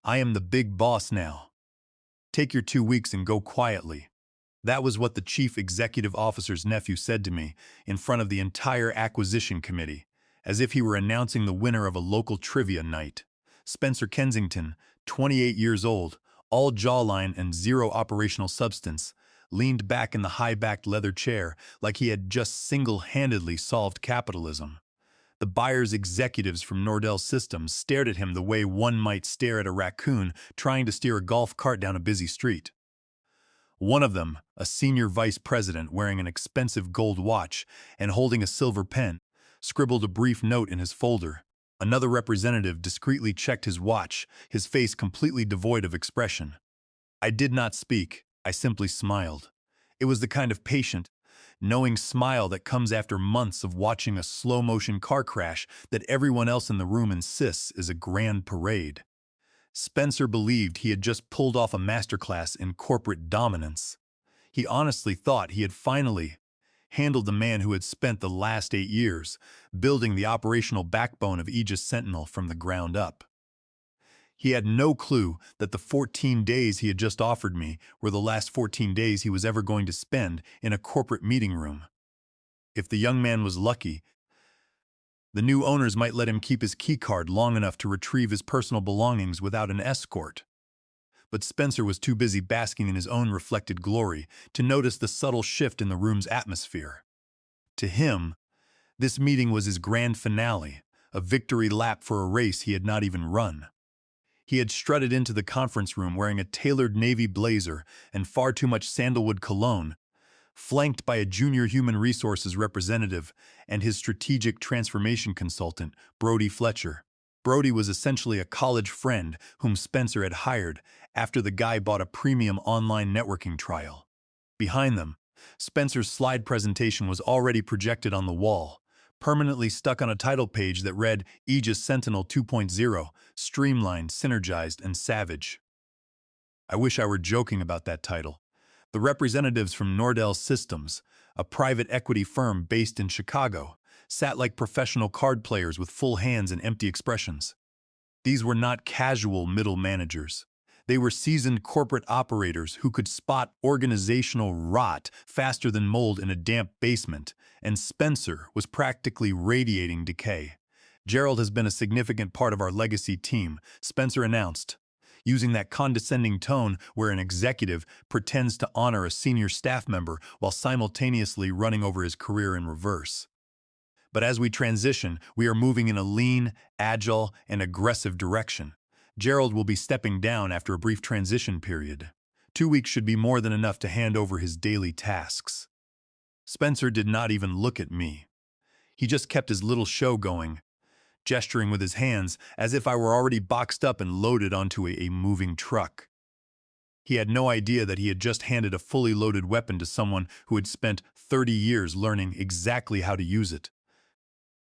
I am the big boss now. Take your 2 weeks and go quietly. That was what the chief executive officer's nephew said to me in front of the entire acquisition committee, as if he were announcing the winner of a local trivia night. Spencer Kensington, 28 years old, all jawline and zero operational substance, leaned back in the high-backed leather chair like he had just single-handedly solved capitalism. The buyer's executives from Nordell Systems stared at him the way one might stare at a raccoon trying to steer a golf cart down a busy street. One of them, a senior vice president wearing an expensive gold watch and holding a silver pen, scribbled a brief note in his folder. Another representative discreetly checked his watch, his face completely devoid of expression. I did not speak, I simply smiled. It was the kind of patient, knowing smile that comes after months of watching a slow-motion car crash that everyone else in the room insists is a grand parade. Spencer believed he had just pulled off a masterclass in corporate dominance. He honestly thought he had finally handled the man who had spent the last 8 years building the operational backbone of Aegis Sentinel from the ground up. He had no clue that the 14 days he had just offered me were the last 14 days he was ever going to spend in a corporate meeting room. If the young man was lucky, the new owners might let him keep his keycard long enough to retrieve his personal belongings without an escort. But Spencer was too busy basking in his own reflected glory to notice the subtle shift in the room's atmosphere. To him, this meeting was his grand finale, a victory lap for a race he had not even run. He had strutted into the conference room wearing a tailored navy blazer and far too much sandalwood cologne, flanked by a junior human resources representative and his strategic transformation consultant, Brody Fletcher. Brody was essentially a college friend whom Spencer had hired after the guy bought a premium online networking trial. Behind them, Spencer's slide presentation was already projected on the wall, permanently stuck on a title page that read Aegis Sentinel 2.0, streamlined, synergized, and savage. I wish I were joking about that title. The representatives from Nordell Systems, a private equity firm based in Chicago, sat like professional card players with full hands and empty expressions. These were not casual middle managers. They were seasoned corporate operators who could spot organizational rot faster than mold in a damp basement, and Spencer was practically radiating decay. "Gerald has been a significant part of our legacy team," Spencer announced, using that condescending tone where an executive pretends to honor a senior staff member while simultaneously running over his career in reverse. "But as we transition, we are moving in a lean, agile, and aggressive direction. Gerald will be stepping down after a brief transition period. 2 weeks should be more than enough to hand over his daily tasks." Spencer did not even look at me. He just kept his little show going, gesturing with his hands as if I were already boxed up and loaded onto a moving truck. He had no idea that he had just handed a fully loaded weapon to someone who had spent 30 years learning exactly how to use it.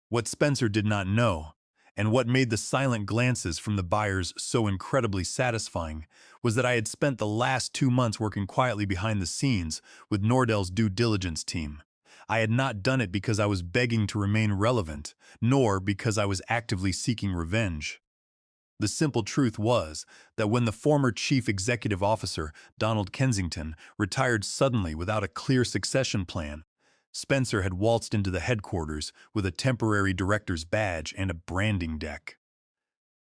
What Spencer did not know, and what made the silent glances from the buyers so incredibly satisfying, was that I had spent the last 2 months working quietly behind the scenes with Nordell's due diligence team. I had not done it because I was begging to remain relevant, nor because I was actively seeking revenge. The simple truth was that when the former chief executive officer, Donald Kensington, retired suddenly without a clear succession plan, Spencer had waltzed into the headquarters with a temporary director's badge and a branding deck.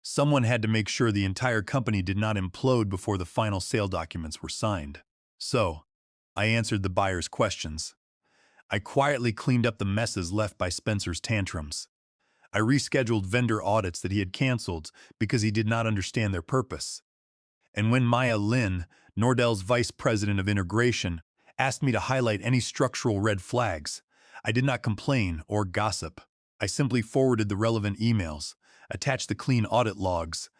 Someone had to make sure the entire company did not implode before the final sale documents were signed. So, I answered the buyer's questions. I quietly cleaned up the messes left by Spencer's tantrums. I rescheduled vendor audits that he had canceled because he did not understand their purpose. And when Maya Lin, Nordell's vice president of integration, asked me to highlight any structural red flags, I did not complain or gossip. I simply forwarded the relevant emails, attached the clean audit logs,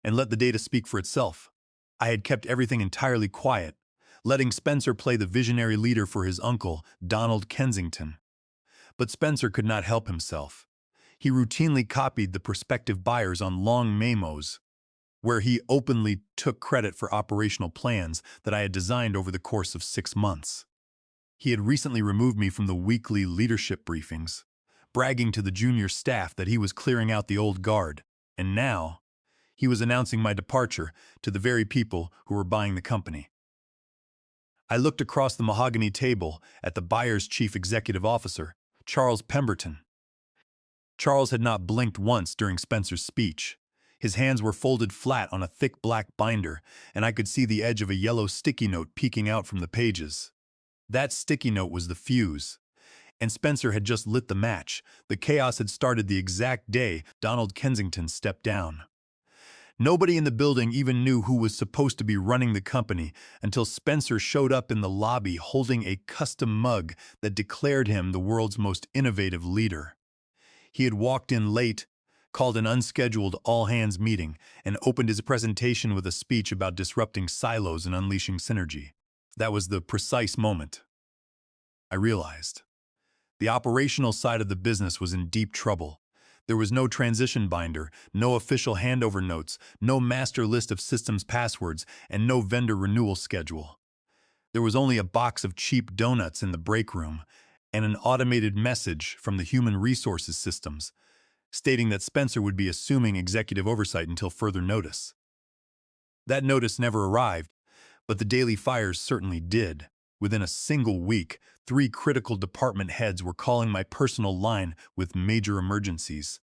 and let the data speak for itself. I had kept everything entirely quiet, letting Spencer play the visionary leader for his uncle, Donald Kensington. But Spencer could not help himself. He routinely copied the prospective buyers on long memos, where he openly took credit for operational plans that I had designed over the course of 6 months. He had recently removed me from the weekly leadership briefings, bragging to the junior staff that he was clearing out the old guard, and now He was announcing my departure to the very people who were buying the company. I looked across the mahogany table at the buyer's chief executive officer, Charles Pemberton. Charles had not blinked once during Spencer's speech. His hands were folded flat on a thick black binder, and I could see the edge of a yellow sticky note peeking out from the pages. That sticky note was the fuse, and Spencer had just lit the match. The chaos had started the exact day Donald Kensington stepped down. Nobody in the building even knew who was supposed to be running the company until Spencer showed up in the lobby holding a custom mug that declared him the world's most innovative leader. He had walked in late, called an unscheduled all-hands meeting, and opened his presentation with a speech about disrupting silos and unleashing synergy. That was the precise moment I realized the operational side of the business was in deep trouble. There was no transition binder, no official handover notes, no master list of systems passwords, and no vendor renewal schedule. There was only a box of cheap donuts in the break room and an automated message from the human resources systems stating that Spencer would be assuming executive oversight until further notice. That notice never arrived, but the daily fires certainly did. Within a single week, 3 critical department heads were calling my personal line with major emergencies.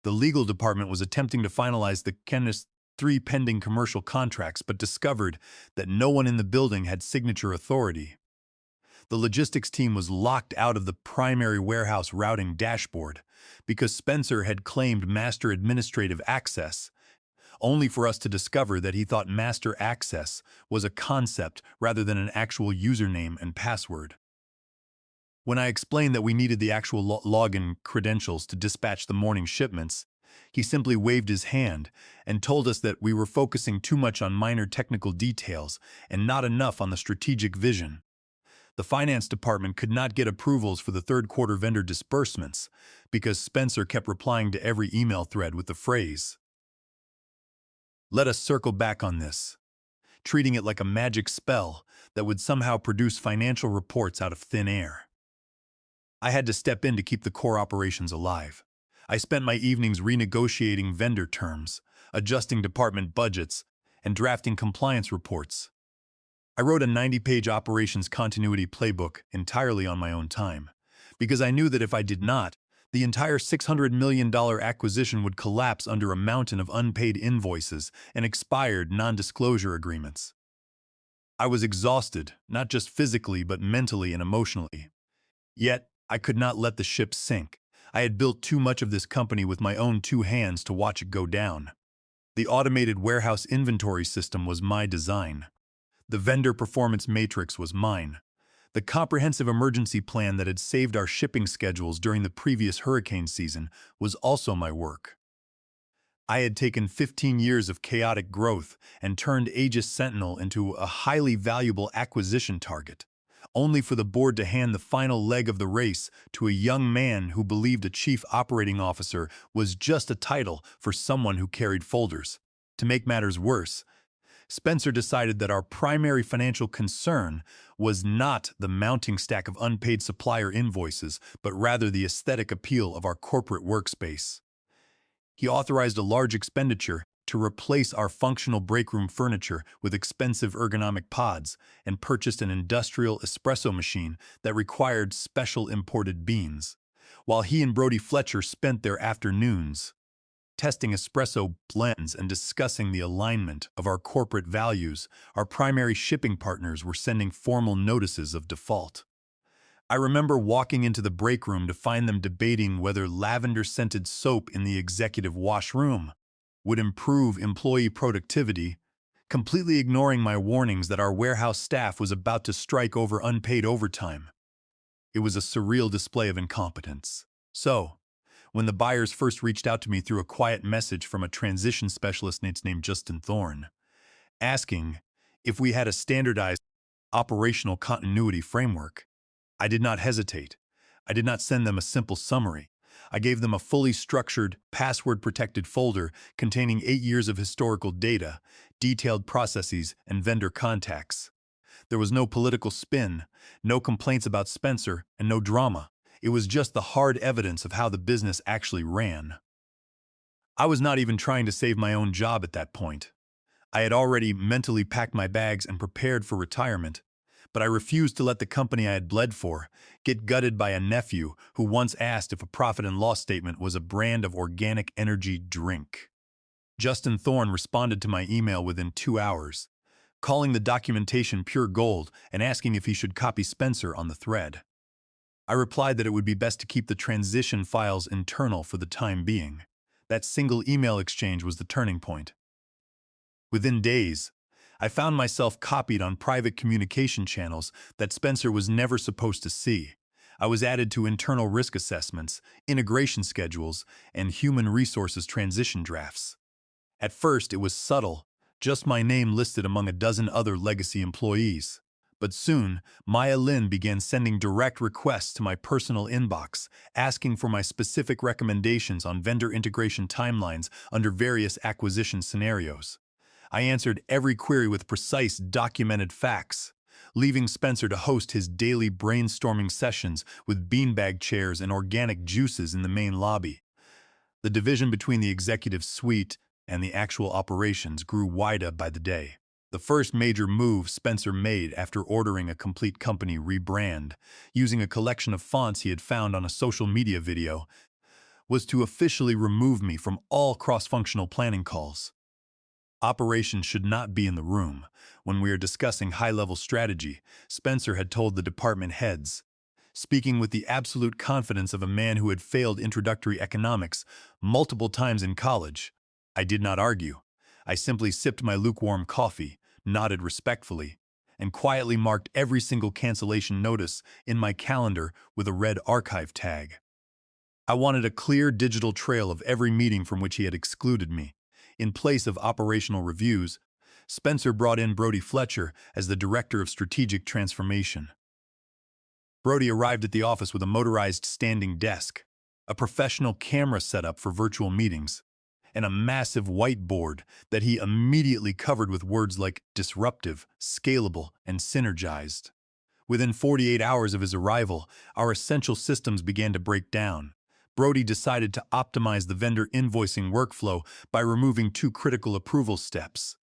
The legal department was attempting to finalize the chemist's 3 pending commercial contracts, but discovered that no one in the building had signature authority. The logistics team was locked out of the primary warehouse routing dashboard because Spencer had claimed master administrative access, only for us to discover that he thought master access was a concept rather than an actual username and password. When I explained that we needed the actual login credentials to dispatch the morning shipments, he simply waved his hand and told us that we were focusing too much on minor technical details and not enough on the strategic vision. The finance department could not get approvals for the third-quarter vendor disbursements because Spencer kept replying to every email thread with the phrase, "Let us circle back on this," treating it like a magic spell that would somehow produce financial reports out of thin air. I had to step in to keep the core operations alive. I spent my evenings renegotiating vendor terms, adjusting department budgets, and drafting compliance reports. I wrote a 90-page operations continuity playbook entirely on my own time, because I knew that if I did not, the entire $600 million acquisition would collapse under a mountain of unpaid invoices and expired non-disclosure agreements. I was exhausted, not just physically but mentally and emotionally. Yet, I could not let the ship sink. I had built too much of this company with my own 2 hands to watch it go down. The automated warehouse inventory system was my design. The vendor performance matrix was mine. The comprehensive emergency plan that had saved our shipping schedules during the previous hurricane season was also my work. I had taken 15 years of chaotic growth and turned Aegis Sentinel into a highly valuable acquisition target, only for the board to hand the final leg of the race to a young man who believed a chief operating officer was just a title for someone who carried folders. To make matters worse, Spencer decided that our primary financial concern was not the mounting stack of unpaid supplier invoices, but rather the aesthetic appeal of our corporate workspace. He authorized a large expenditure to replace our functional breakroom furniture with expensive ergonomic pods and purchased an industrial espresso machine that required special imported beans, while he and Brody Fletcher spent their afternoons testing espresso blends and discussing the alignment of our corporate values. Our primary shipping partners were sending formal notices of default. I remember walking into the break room to find them debating whether lavender-scented soap in the executive washroom would improve employee productivity, completely ignoring my warnings that our warehouse staff was about to strike over unpaid overtime. It was a surreal display of incompetence. So, when the buyers first reached out to me through a quiet message from a transition specialist named Justin Thorne, asking if we had a standardized operational continuity framework, I did not hesitate. I did not send them a simple summary. I gave them a fully structured, password-protected folder containing 8 years of historical data, detailed processes, and vendor contacts. There was no political spin, no complaints about Spencer, and no drama. It was just the hard evidence of how the business actually ran. I was not even trying to save my own job at that point. I had already mentally packed my bags and prepared for retirement, but I refused to let the company I had bled for get gutted by a nephew who once asked if a profit and loss statement was a brand of organic energy drink. Justin Thorne responded to my email within 2 hours, calling the documentation pure gold and asking if he should copy Spencer on the thread. I replied that it would be best to keep the transition files internal for the time being. That single email exchange was the turning point. Within days, I found myself copied on private communication channels that Spencer was never supposed to see. I was added to internal risk assessments, integration schedules, and human resources transition drafts. At first, it was subtle, just my name listed among a dozen other legacy employees. But soon, Maya Lin began sending direct requests to my personal inbox, asking for my specific recommendations on vendor integration timelines under various acquisition scenarios. I answered every query with precise, documented facts, leaving Spencer to host his daily brainstorming sessions with beanbag chairs and organic juices in the main lobby. The division between the executive suite and the actual operations grew wider by the day. The first major move Spencer made after ordering a complete company rebrand, using a collection of fonts he had found on a social media video, was to officially remove me from all cross-functional planning calls. Operations should not be in the room. When we are discussing high-level strategy, Spencer had told the department heads, speaking with the absolute confidence of a man who had failed introductory economics multiple times in college. I did not argue. I simply sipped my lukewarm coffee, nodded respectfully, and quietly marked every single cancellation notice in my calendar with a red archive tag. I wanted a clear digital trail of every meeting from which he had excluded me. In place of operational reviews, Spencer brought in Brody Fletcher as the Director of Strategic Transformation. Brody arrived at the office with a motorized standing desk, a professional camera setup for virtual meetings, and a massive whiteboard that he immediately covered with words like disruptive, scalable, and synergized. Within 48 hours of his arrival, our essential systems began to break down. Brody decided to optimize the vendor invoicing workflow by removing two critical approval steps.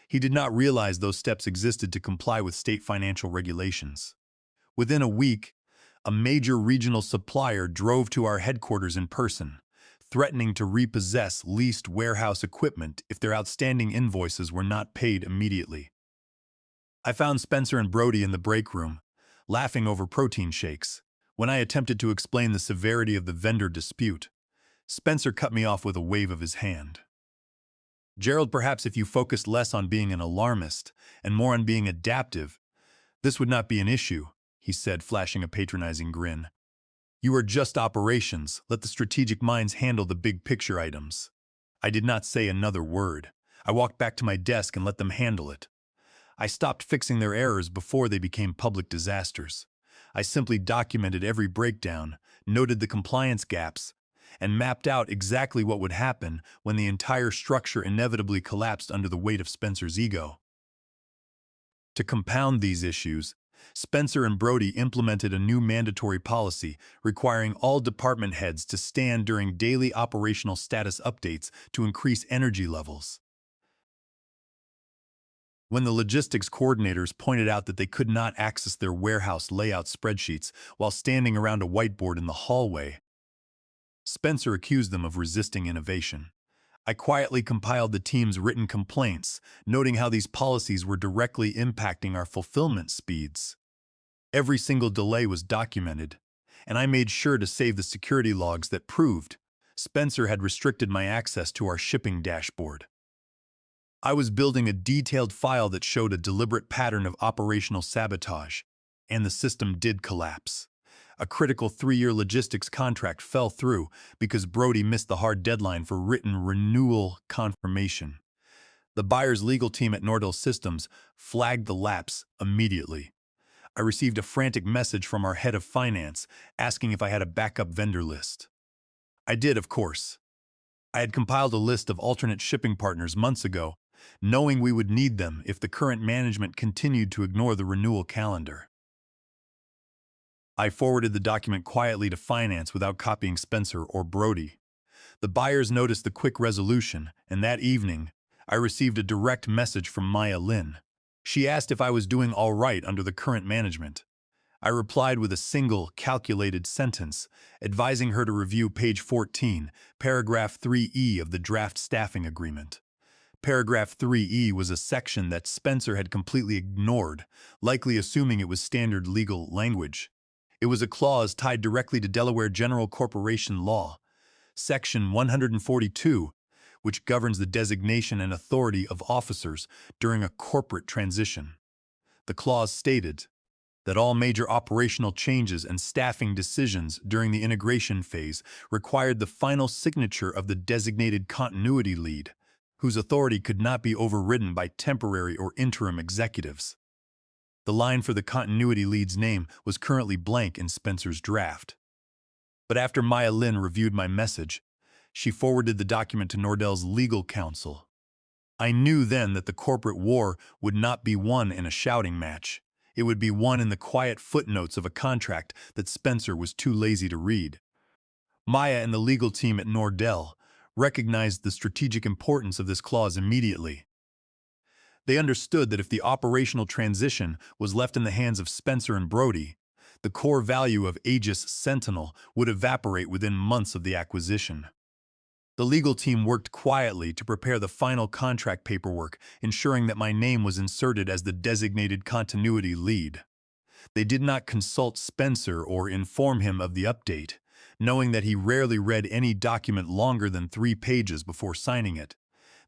He did not realize those steps existed to comply with state financial regulations. Within a week, a major regional supplier drove to our headquarters in person, threatening to repossess leased warehouse equipment if their outstanding invoices were not paid immediately. I found Spencer and Brody in the break room, laughing over protein shakes. When I attempted to explain the severity of the vendor dispute, Spencer cut me off with a wave of his hand. "Gerald, perhaps if you focused less on being an alarmist and more on being adaptive, this would not be an issue," he said, flashing a patronizing grin. "You are just operations. Let the strategic minds handle the big picture items." I did not say another word. I walked back to my desk and let them handle it. I stopped fixing their errors before they became public disasters. I simply documented every breakdown, noted the compliance gaps, and mapped out exactly what would happen when the entire structure inevitably collapsed under the weight of Spencer's ego. To compound these issues, Spencer and Brody implemented a new mandatory policy requiring all department heads to stand during daily operational status updates to increase energy levels. When the logistics coordinators pointed out that they could not access their warehouse layout spreadsheets while standing around a whiteboard in the hallway, Spencer accused them of resisting innovation. I quietly compiled the team's written complaints, noting how these policies were directly impacting our fulfillment speeds. Every single delay was documented, and I made sure to save the security logs that proved Spencer had restricted my access to our shipping dashboard. I was building a detailed file that showed a deliberate pattern of operational sabotage, and the system did collapse. A critical 3-year logistics contract fell through because Brody missed the hard deadline for written renewal confirmation. The buyer's legal team at Nordell Systems flagged the lapse immediately. I received a frantic message from our head of finance asking if I had a backup vendor list. I did, of course. I had compiled a list of alternate shipping partners months ago, knowing we would need them if the current management continued to ignore the renewal calendar. I forwarded the document quietly to finance without copying Spencer or Brody. The buyers noticed the quick resolution, and that evening, I received a direct message from Maya Lin. She asked if I was doing all right under the current management. I replied with a single, calculated sentence, advising her to review page 14, paragraph 3E of the draft staffing agreement. Paragraph 3E was a section that Spencer had completely ignored, likely assuming it was standard legal language. It was a clause tied directly to Delaware General Corporation Law, Section 142, which governs the designation and authority of officers during a corporate transition. The clause stated that all major operational changes and staffing decisions during the integration phase required the final signature of the designated continuity lead, whose authority could not be overridden by temporary or interim executives. The line for the continuity lead's name was currently blank in Spencer's draft. But after Maya Lin reviewed my message, she forwarded the document to Nordell's legal counsel. I knew then that the corporate war would not be won in a shouting match. It would be won in the quiet footnotes of a contract that Spencer was too lazy to read. Maya and the legal team at Nordell recognized the strategic importance of this clause immediately. They understood that if the operational transition was left in the hands of Spencer and Brody, the core value of Aegis Sentinel would evaporate within months of the acquisition. The legal team worked quietly to prepare the final contract paperwork, ensuring that my name was inserted as the designated continuity lead. They did not consult Spencer or inform him of the update, knowing that he rarely read any document longer than 3 pages before signing it.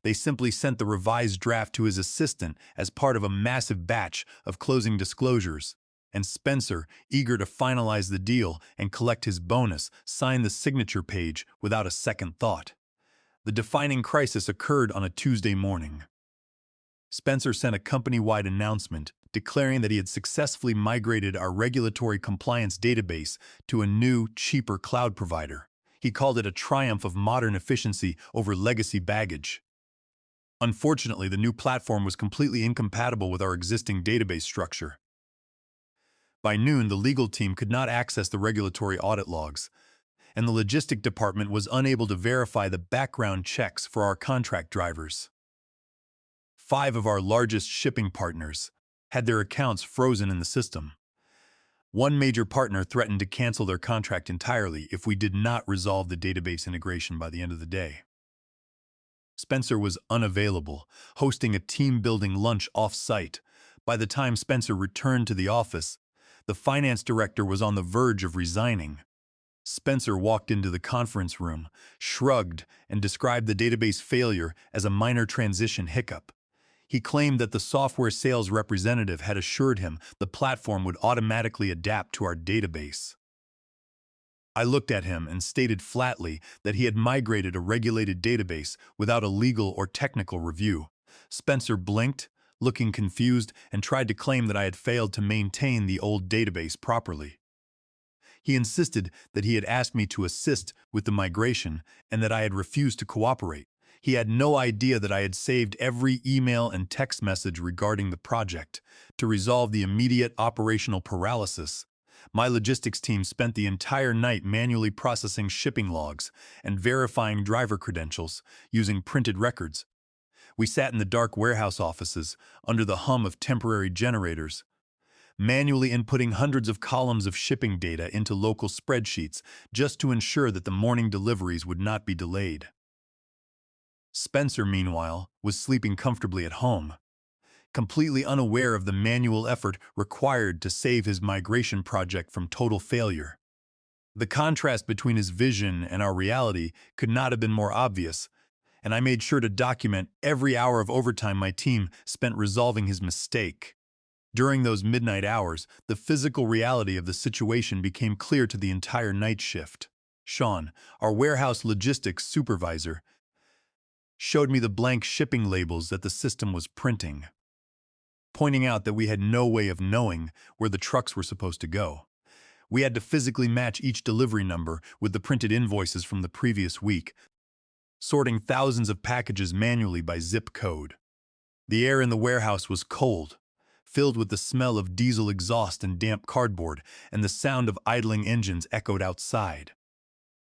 They simply sent the revised draft to his assistant as part of a massive batch of closing disclosures, and Spencer, eager to finalize the deal and collect his bonus, signed the signature page without a second thought. The defining crisis occurred on a Tuesday morning. Spencer sent a company-wide announcement declaring that he had successfully migrated our regulatory compliance database to a new, cheaper cloud provider. He called it a triumph of modern efficiency over legacy baggage. Unfortunately, the new platform was completely incompatible with our existing database structure. By noon, the legal team could not access the regulatory audit logs, and the logistic department was unable to verify the background checks for our contract drivers. 5 of our largest shipping partners had their accounts frozen in the system. One major partner threatened to cancel their contract entirely if we did not resolve the database integration by the end of the day. Spencer was unavailable, hosting a team-building lunch off-site. By the time Spencer returned to the office, the finance director was on the verge of resigning. Spencer walked into the conference room, shrugged, and described the database failure as a minor transition hiccup. He claimed that the software sales representative had assured him the platform would automatically adapt to our database. I looked at him and stated flatly that he had migrated a regulated database without a legal or technical review. Spencer blinked, looking confused, and tried to claim that I had failed to maintain the old database properly. He insisted that he had asked me to assist with the migration and that I had refused to cooperate. He had no idea that I had saved every email and text message regarding the project. To resolve the immediate operational paralysis, my logistics team spent the entire night manually processing shipping logs and verifying driver credentials using printed records. We sat in the dark warehouse offices under the hum of temporary generators, manually inputting hundreds of columns of shipping data into local spreadsheets just to ensure that the morning deliveries would not be delayed. Spencer, meanwhile, was sleeping comfortably at home, completely unaware of the manual effort required to save his migration project from total failure. The contrast between his vision and our reality could not have been more obvious, and I made sure to document every hour of overtime my team spent resolving his mistake. During those midnight hours, the physical reality of the situation became clear to the entire night shift. Sean, our warehouse logistics supervisor, showed me the blank shipping labels that the system was printing, pointing out that we had no way of knowing where the trucks were supposed to go. We had to physically match each delivery number with the printed invoices from the previous week, sorting thousands of packages manually by zip code. The air in the warehouse was cold, filled with the smell of diesel exhaust and damp cardboard, and the sound of idling engines echoed outside.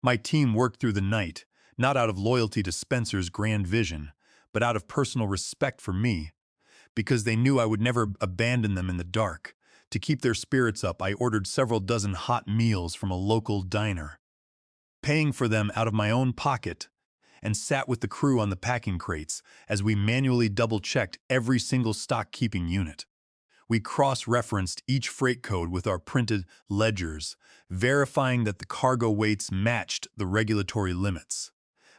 My team worked through the night, not out of loyalty to Spencer's grand vision, but out of personal respect for me, because they knew I would never abandon them in the dark. To keep their spirits up, I ordered several dozen hot meals from a local diner, paying for them out of my own pocket, and sat with the crew on the packing crates as we manually double-checked every single stock-keeping unit. We cross-referenced each freight code with our printed ledgers, verifying that the cargo weights matched the regulatory limits.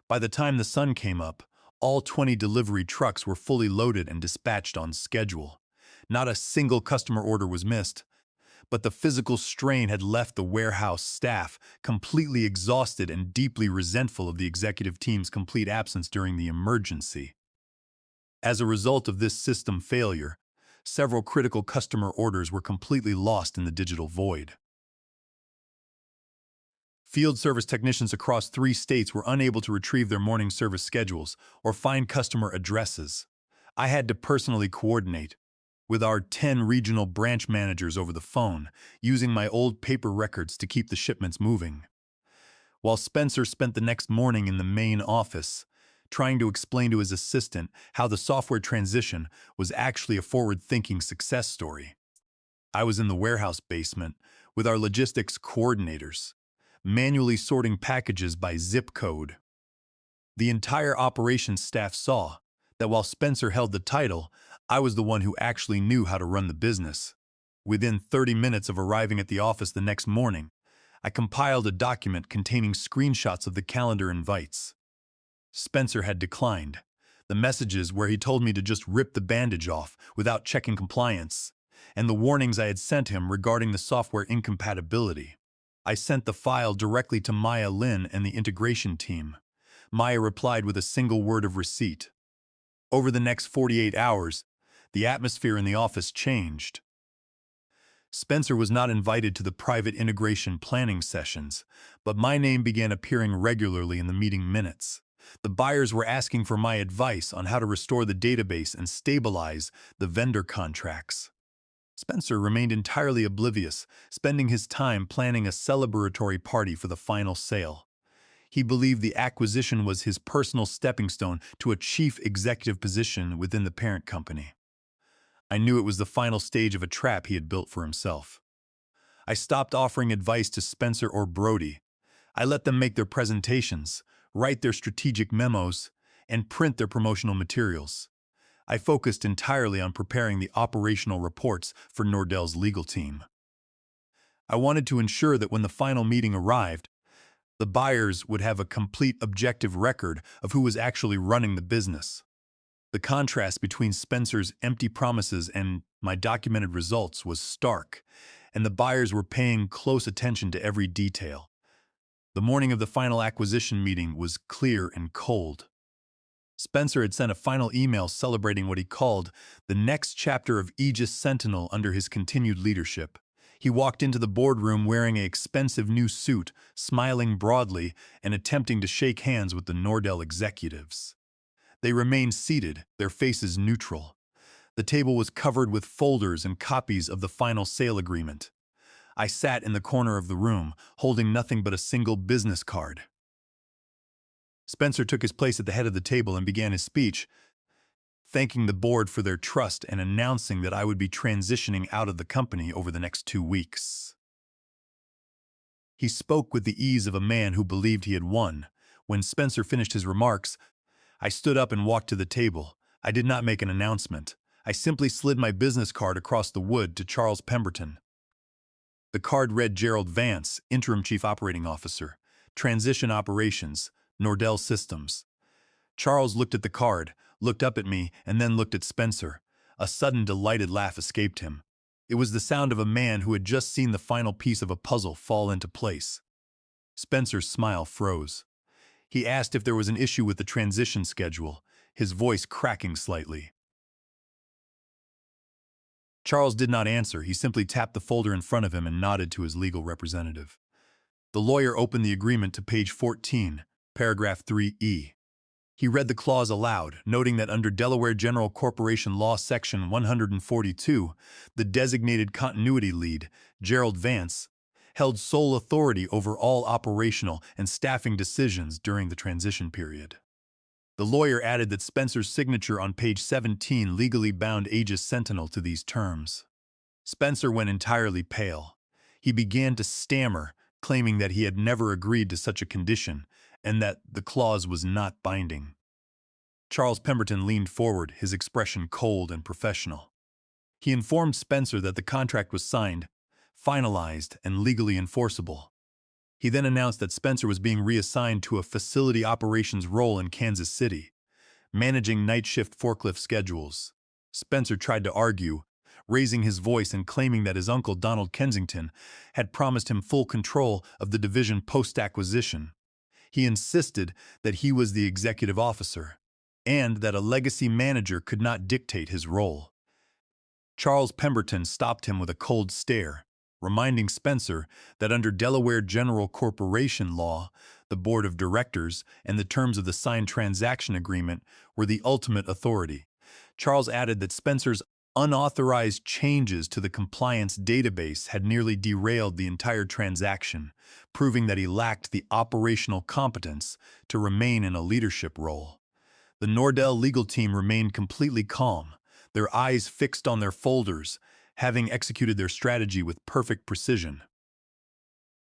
By the time the sun came up, all 20 delivery trucks were fully loaded and dispatched on schedule. Not a single customer order was missed, but the physical strain had left the warehouse staff completely exhausted and deeply resentful of the executive team's complete absence during the emergency. As a result of this system failure, several critical customer orders were completely lost in the digital void. Field service technicians across 3 states were unable to retrieve their morning service schedules or find customer addresses. I had to personally coordinate with our 10 regional branch managers over the phone, using my old paper records to keep the shipments moving. While Spencer spent the next morning in the main office, trying to explain to his assistant how the software transition was actually a forward-thinking success story, I was in the warehouse basement with our logistics coordinators, manually sorting packages by zip code. The entire operations staff saw that while Spencer held the title, I was the one who actually knew how to run the business. Within 30 minutes of arriving at the office the next morning, I compiled a document containing screenshots of the calendar invites. Spencer had declined the messages where he told me to just rip the bandage off without checking compliance, and the warnings I had sent him regarding the software incompatibility. I sent the file directly to Maya Lin and the integration team. Maya replied with a single word of receipt. Over the next 48 hours, the atmosphere in the office changed. Spencer was not invited to the private integration planning sessions, but my name began appearing regularly in the meeting minutes. The buyers were asking for my advice on how to restore the database and stabilize the vendor contracts. Spencer remained entirely oblivious, spending his time planning a celebratory party for the final sale. He believed the acquisition was his personal stepping stone to a chief executive position within the parent company. I knew it was the final stage of a trap he had built for himself. I stopped offering advice to Spencer or Brody. I let them make their presentations, write their strategic memos, and print their promotional materials. I focused entirely on preparing the operational reports for Nordell's legal team. I wanted to ensure that when the final meeting arrived, the buyers would have a complete objective record of who was actually running the business. The contrast between Spencer's empty promises and my documented results was stark, and the buyers were paying close attention to every detail. The morning of the final acquisition meeting was clear and cold. Spencer had sent a final email celebrating what he called the next chapter of Aegis Sentinel under his continued leadership. He walked into the boardroom wearing an expensive new suit, smiling broadly and attempting to shake hands with the Nordell executives. They remained seated, their faces neutral. The table was covered with folders and copies of the final sale agreement. I sat in the corner of the room, holding nothing but a single business card. Spencer took his place at the head of the table and began his speech, thanking the board for their trust and announcing that I would be transitioning out of the company over the next 2 weeks. He spoke with the ease of a man who believed he had won. When Spencer finished his remarks, I stood up and walked to the table. I did not make an announcement. I simply slid my business card across the wood to Charles Pemberton. The card read Gerald Vance, Interim Chief Operating Officer, Transition Operations, Nordell Systems. Charles looked at the card, looked up at me, and then looked at Spencer. A sudden delighted laugh escaped him. It was the sound of a man who had just seen the final piece of a puzzle fall into place. Spencer's smile froze. He asked if there was an issue with the transition schedule, his voice cracking slightly. Charles did not answer. He simply tapped the folder in front of him and nodded to his legal representative. The lawyer opened the agreement to page 14, paragraph 3E. He read the clause aloud, noting that under Delaware General Corporation Law Section 142, the designated continuity lead, Gerald Vance, held sole authority over all operational and staffing decisions during the transition period. The lawyer added that Spencer's signature on page 17 legally bound Aegis Sentinel to these terms. Spencer went entirely pale. He began to stammer, claiming that he had never agreed to such a condition and that the clause was not binding. Charles Pemberton leaned forward, his expression cold and professional. He informed Spencer that the contract was signed, finalized, and legally enforceable. He then announced that Spencer was being reassigned to a facility operations role in Kansas City, managing night shift forklift schedules. Spencer tried to argue, raising his voice and claiming that his uncle Donald Kensington had promised him full control of the division post-acquisition. He insisted that he was the executive officer, and that a legacy manager could not dictate his role. Charles Pemberton stopped him with a cold stare, reminding Spencer that under Delaware General Corporation law, the board of directors and the terms of the signed transaction agreement were the ultimate authority. Charles added that Spencer's unauthorized changes to the compliance database had nearly derailed the entire transaction, proving that he lacked the operational competence to remain in a leadership role. The Nordell legal team remained completely calm, their eyes fixed on their folders, having executed their strategy with perfect precision.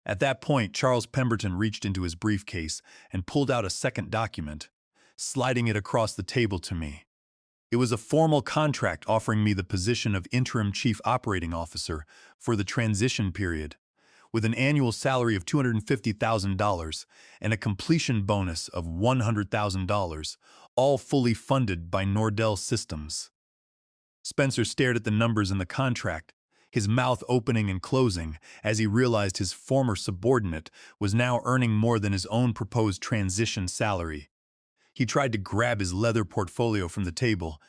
At that point, Charles Pemberton reached into his briefcase and pulled out a second document, sliding it across the table to me. It was a formal contract offering me the position of interim chief operating officer for the transition period, with an annual salary of $250,000 and a completion bonus of $100,000, all fully funded by Nordell Systems. Spencer stared at the numbers in the contract, his mouth opening and closing as he realized his former subordinate was now earning more than his own proposed transition salary. He tried to grab his leather portfolio from the table,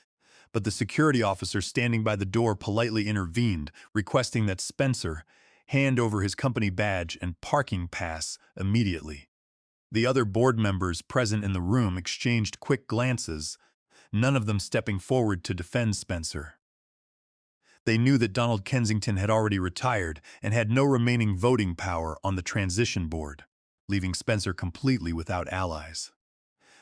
but the security officer standing by the door politely intervened, requesting that Spencer hand over his company badge and parking pass immediately. The other board members present in the room exchanged quick glances, none of them stepping forward to defend Spencer. They knew that Donald Kensington had already retired and had no remaining voting power on the transition board, leaving Spencer completely without allies.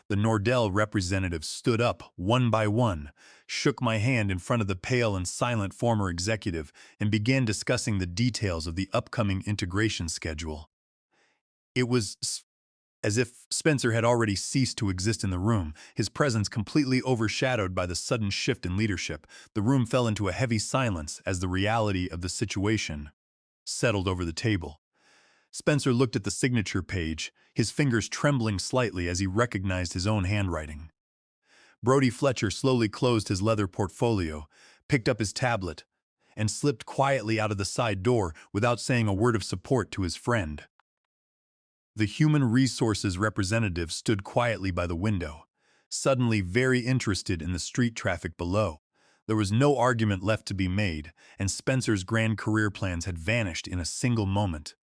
The Nordell representatives stood up one by one, shook my hand in front of the pale and silent former executive, and began discussing the details of the upcoming integration schedule. It was as if Spencer had already ceased to exist in the room, his presence completely overshadowed by the sudden shift in leadership. The room fell into a heavy silence as the reality of the situation settled over the table. Spencer looked at the signature page, his fingers trembling slightly as he recognized his own handwriting. Brody Fletcher slowly closed his leather portfolio, picked up his tablet, and slipped quietly out of the side door without saying a word of support to his friend. The human resources representative stood quietly by the window, suddenly very interested in the street traffic below. There was no argument left to be made, and Spencer's grand career plans had vanished in a single moment.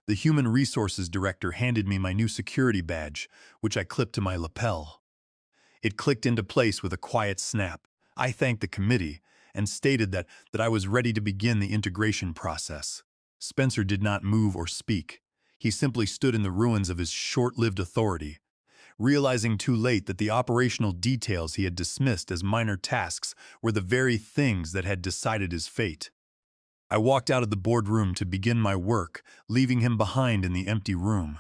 The human resources director handed me my new security badge, which I clipped to my lapel. It clicked into place with a quiet snap. I thanked the committee and stated that I was ready to begin the integration process. Spencer did not move or speak. He simply stood in the ruins of his short-lived authority, realizing too late that the operational details he had dismissed as minor tasks were the very things that had decided his fate. I walked out of the boardroom to begin my work, leaving him behind in the empty room.